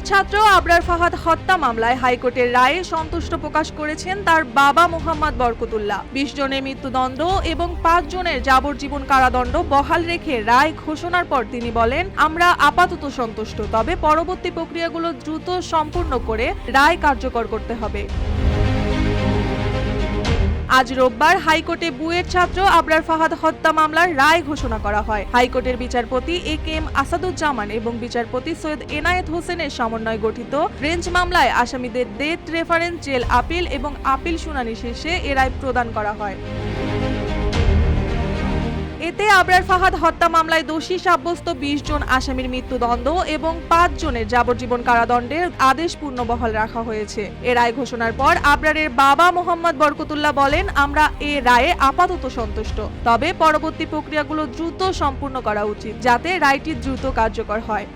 ছাত্র আবরার ফাহাদ হত্যা মামলায় হাইকোর্টের রায়ে সন্তুষ্ট প্রকাশ করেছেন তার বাবা মোহাম্মদ বরকতুল্লাহ। ২০ জনের মৃত্যুদণ্ড এবং ৫ জনের যাবজ্জীবন কারাদণ্ড বহাল রেখে রায় ঘোষণার পর তিনি বলেন, আমরা আপাতত সন্তুষ্ট, তবে পরবর্তী প্রক্রিয়াগুলো দ্রুত সম্পূর্ণ করে রায় কার্যকর করতে হবে। আজ রোববার হাইকোর্টে বুয়েট ছাত্র আবরার ফাহাদ হত্যা মামলার রায় ঘোষণা করা হয়। হাইকোর্টের বিচারপতি এ.কে.এম. আসাদুজ্জামান এবং বিচারপতি সৈয়দ এনায়েত হোসেনের সমন্বয়ে গঠিত বেঞ্চ মামলায় আসামিদের ডেথ রেফারেন্স, জেল আপিল এবং আপিল শুনানি শেষে এ রায় প্রদান করা হয়। এতে আবরার ফাহাদ হত্যা মামলায় দোষী সাব্যস্ত ২০ জন আসামির মৃত্যুদণ্ড এবং ৫ জনের যাবজ্জীবন কারাদণ্ডের আদেশ পূর্ণবহাল রাখা হয়েছে। এ রায় ঘোষণার পর আবরারের বাবা মোহাম্মদ বরকতুল্লাহ বলেন, আমরা এ রায়ে আপাতত সন্তুষ্ট, তবে পরবর্তী প্রক্রিয়াগুলো দ্রুত সম্পূর্ণ করা উচিত, যাতে রায়টি দ্রুত কার্যকর হয়।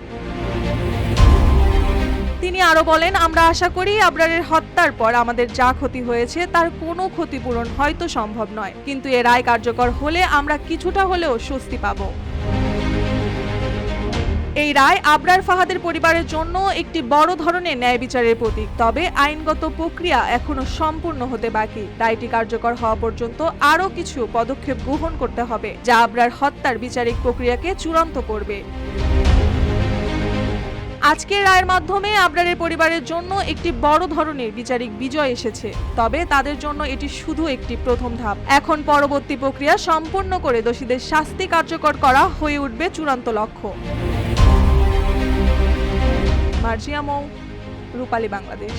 তিনি আরো বলেন, আমরা আশা করি আবরারের হত্যার পর আমাদের যা ক্ষতি হয়েছে তার কোনো ক্ষতিপূরণ হয়তো সম্ভব নয়, কিন্তু এ রায় কার্যকর হলে আমরা কিছুটা হলেও স্বস্তি পাব। এই রায় আবরার ফাহাদের পরিবারের জন্য একটি বড় ধরনের ন্যায় বিচারের প্রতীক, তবে আইনগত প্রক্রিয়া এখনো সম্পূর্ণ হতে বাকি। রায়টি কার্যকর হওয়া পর্যন্ত আরও কিছু পদক্ষেপ গ্রহণ করতে হবে, যা আবরার হত্যার বিচারিক প্রক্রিয়াকে চূড়ান্ত করবে। আজকের রায়ের মাধ্যমে আবরারের পরিবারের জন্য একটি বড় ধরনের বিচারিক বিজয় এসেছে, তবে তাদের জন্য এটি শুধু একটি প্রথম ধাপ। এখন পরবর্তী প্রক্রিয়া সম্পূর্ণ করে দোষীদের শাস্তি কার্যকর করা হয়ে উঠবে চূড়ান্ত লক্ষ্য। মার্জিয়া মৌ, রূপালী বাংলাদেশ।